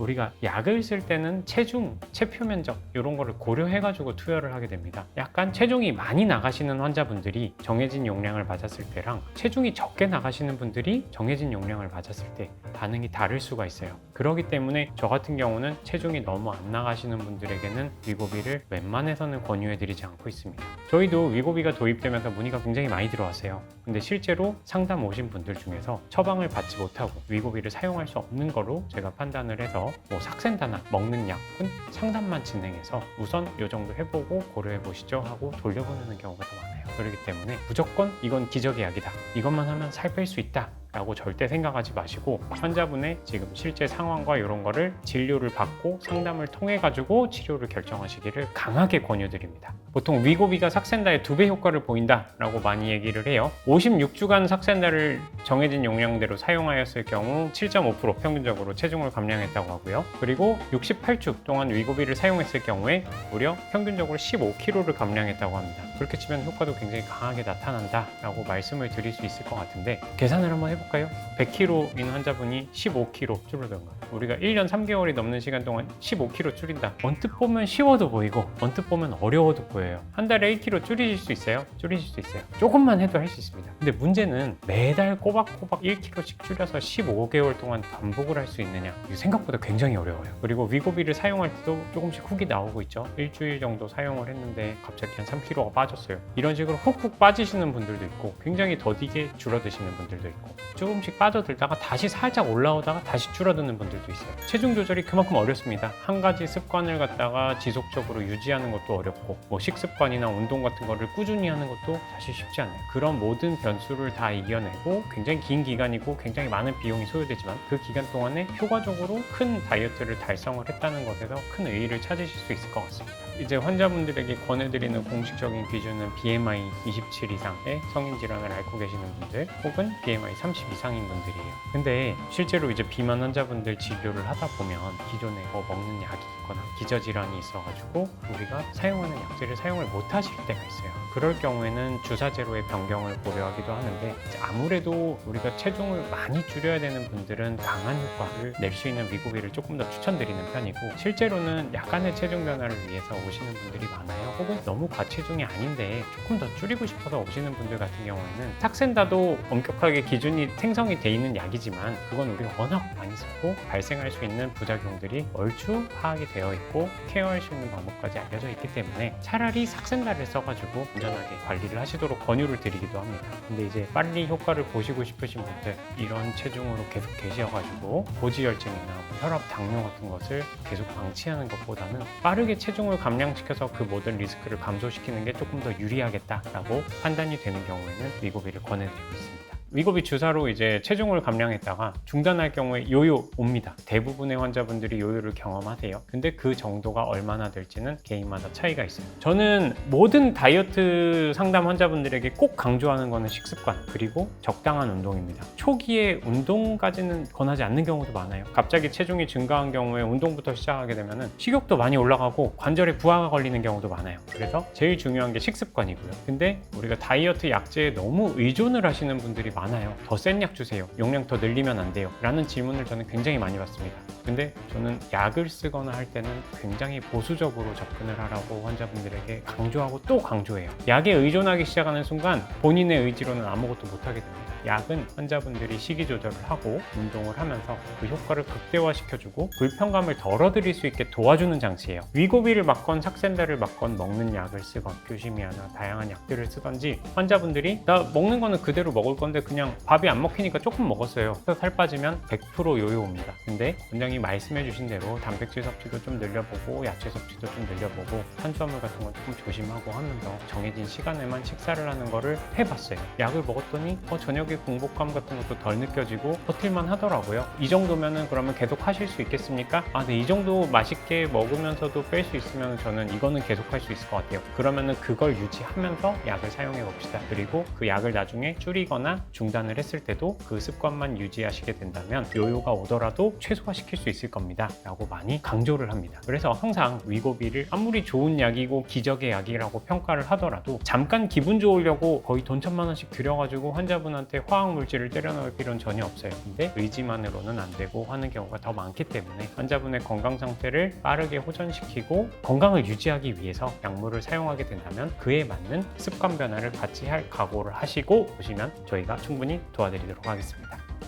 우리가 약을 쓸 때는 체중, 체표 면적 이런 거를 고려해가지고 투여를 하게 됩니다. 약간 체중이 많이 나가시는 환자분들이 정해진 용량을 맞았을 때랑 체중이 적게 나가시는 분들이 정해진 용량을 맞았을 때 반응이 다를 수가 있어요. 그렇기 때문에 저 같은 경우는 체중이 너무 안 나가시는 분들에게는 위고비를 웬만해서는 권유해드리지 않고 있습니다. 저희도 위고비가 도입되면서 문의가 굉장히 많이 들어왔어요. 근데 실제로 상담 오신 분들 중에서 처방을 받지 못하고 위고비를 사용할 수 없는 거로 제가 판단을 해서 삭센다나 먹는 약은 상담만 진행해서 우선 이 정도 해보고 고려해 보시죠 하고 돌려보내는 경우가 더 많아요. 그렇기 때문에 무조건 이건 기적의 약이다, 이것만 하면 살 뺄 수 있다 라고 절대 생각하지 마시고 환자분의 지금 실제 상황과 이런 거를 진료를 받고 상담을 통해 가지고 치료를 결정하시기를 강하게 권유드립니다. 보통 위고비가 삭센다의 2배 효과를 보인다 라고 많이 얘기를 해요. 56주간 삭센다를 정해진 용량대로 사용하였을 경우 7.5% 평균적으로 체중을 감량했다고 하고요. 그리고 68주 동안 위고비를 사용했을 경우에 무려 평균적으로 15kg를 감량했다고 합니다. 그렇게 치면 효과도 굉장히 강하게 나타난다 라고 말씀을 드릴 수 있을 것 같은데, 계산을 한번 해볼까요? 100kg인 환자분이 15kg 줄어든 거, 우리가 1년 3개월이 넘는 시간 동안 15kg 줄인다. 언뜻 보면 쉬워도 보이고 언뜻 보면 어려워도 보여요. 한 달에 1kg 줄이실 수 있어요? 줄이실 수 있어요. 조금만 해도 할 수 있습니다. 근데 문제는 매달 꼬박꼬박 1kg씩 줄여서 15개월 동안 반복을 할 수 있느냐, 이게 생각보다 굉장히 어려워요. 그리고 위고비를 사용할 때도 조금씩 훅이 나오고 있죠. 일주일 정도 사용을 했는데 갑자기 한 3kg가 빠졌어요. 이런 식으로 훅훅 빠지시는 분들도 있고 굉장히 더디게 줄어드시는 분들도 있고 조금씩 빠져들다가 다시 살짝 올라오다가 다시 줄어드는 분들도 있어요. 체중 조절이 그만큼 어렵습니다. 한 가지 습관을 갖다가 지속적으로 유지하는 것도 어렵고 식습관이나 운동 같은 거를 꾸준히 하는 것도 사실 쉽지 않아요. 그런 모든 변수를 다 이겨내고 굉장히 긴 기간이고 굉장히 많은 비용이 소요되지만 그 기간 동안에 효과적으로 큰 다이어트를 달성을 했다는 것에서 큰 의의를 찾으실 수 있을 것 같습니다. 이제 환자분들에게 권해드리는 공식적인 기준은 BMI 27 이상의 성인 질환을 앓고 계시는 분들 혹은 BMI 30 이상인 분들이에요. 근데 실제로 이제 비만 환자분들 진료를 하다 보면 기존에 먹는 약이 있거나 기저질환이 있어가지고 우리가 사용하는 약제를 사용을 못 하실 때가 있어요. 그럴 경우에는 주사제로의 변경을 고려하기도 하는데, 아무래도 우리가 체중을 많이 줄여야 되는 분들은 강한 효과를 낼 수 있는 위고비를 조금 더 추천드리는 편이고, 실제로는 약간의 체중 변화를 위해서 오시는 분들이 많아요. 혹은 너무 과체중이 아닌데 조금 더 줄이고 싶어서 오시는 분들 같은 경우에는 삭센다도 엄격하게 기준이 생성이 돼 있는 약이지만 그건 우리가 워낙 많이 쓰고 발생할 수 있는 부작용들이 얼추 파악이 되어 있고 케어할 수 있는 방법까지 알려져 있기 때문에 차라리 삭센다를 써가지고 안전하게 관리를 하시도록 권유를 드리기도 합니다. 근데 이제 빨리 효과를 보시고 싶으신 분들, 이런 체중으로 계속 계셔가지고 고지혈증이나 혈압, 당뇨 같은 것을 계속 방치하는 것보다는 빠르게 체중을 감량시켜서 그 모든 리스크를 감소시키는 게 조금 더 유리하겠다라고 판단이 되는 경우에는 위고비를 권해드리고 있습니다. 위고비 주사로 이제 체중을 감량했다가 중단할 경우에 요요 옵니다. 대부분의 환자분들이 요요를 경험하세요. 근데 그 정도가 얼마나 될지는 개인마다 차이가 있어요. 저는 모든 다이어트 상담 환자분들에게 꼭 강조하는 거는 식습관 그리고 적당한 운동입니다. 초기에 운동까지는 권하지 않는 경우도 많아요. 갑자기 체중이 증가한 경우에 운동부터 시작하게 되면 식욕도 많이 올라가고 관절에 부하가 걸리는 경우도 많아요. 그래서 제일 중요한 게 식습관이고요. 근데 우리가 다이어트 약제에 너무 의존을 하시는 분들이 많아요. 더 센 약 주세요. 용량 더 늘리면 안 돼요. 라는 질문을 저는 굉장히 많이 받습니다. 근데 저는 약을 쓰거나 할 때는 굉장히 보수적으로 접근을 하라고 환자분들에게 강조하고 또 강조해요. 약에 의존하기 시작하는 순간 본인의 의지로는 아무것도 못하게 됩니다. 약은 환자분들이 식이 조절을 하고 운동을 하면서 그 효과를 극대화시켜주고 불편감을 덜어드릴 수 있게 도와주는 장치예요. 위고비를 맞건 삭센다를 맞건 먹는 약을 쓰건 교시미아나 다양한 약들을 쓰던지 환자분들이 나 먹는 거는 그대로 먹을 건데 그냥 밥이 안 먹히니까 조금 먹었어요. 그래서 살 빠지면 100% 요요입니다. 근데 원장님이 말씀해 주신 대로 단백질 섭취도 좀 늘려보고 야채 섭취도 좀 늘려보고 탄수화물 같은 건 조금 조심하고 하면서 정해진 시간에만 식사를 하는 거를 해봤어요. 약을 먹었더니 저녁에 공복감 같은 것도 덜 느껴지고 버틸만 하더라고요. 이 정도면은 그러면 계속 하실 수 있겠습니까? 네, 이 정도 맛있게 먹으면서도 뺄 수 있으면 저는 이거는 계속 할 수 있을 것 같아요. 그러면은 그걸 유지하면서 약을 사용해 봅시다. 그리고 그 약을 나중에 줄이거나 중단을 했을 때도 그 습관만 유지하시게 된다면 요요가 오더라도 최소화시킬 수 있을 겁니다 라고 많이 강조를 합니다. 그래서 항상 위고비를 아무리 좋은 약이고 기적의 약이라고 평가를 하더라도 잠깐 기분 좋으려고 거의 돈 1,000만 원씩 들여가지고 환자분한테 화학물질을 때려 넣을 필요는 전혀 없어요. 근데 의지만으로는 안 되고 하는 경우가 더 많기 때문에 환자분의 건강 상태를 빠르게 호전시키고 건강을 유지하기 위해서 약물을 사용하게 된다면 그에 맞는 습관 변화를 같이 할 각오를 하시고 오시면 저희가 충분히 도와드리도록 하겠습니다.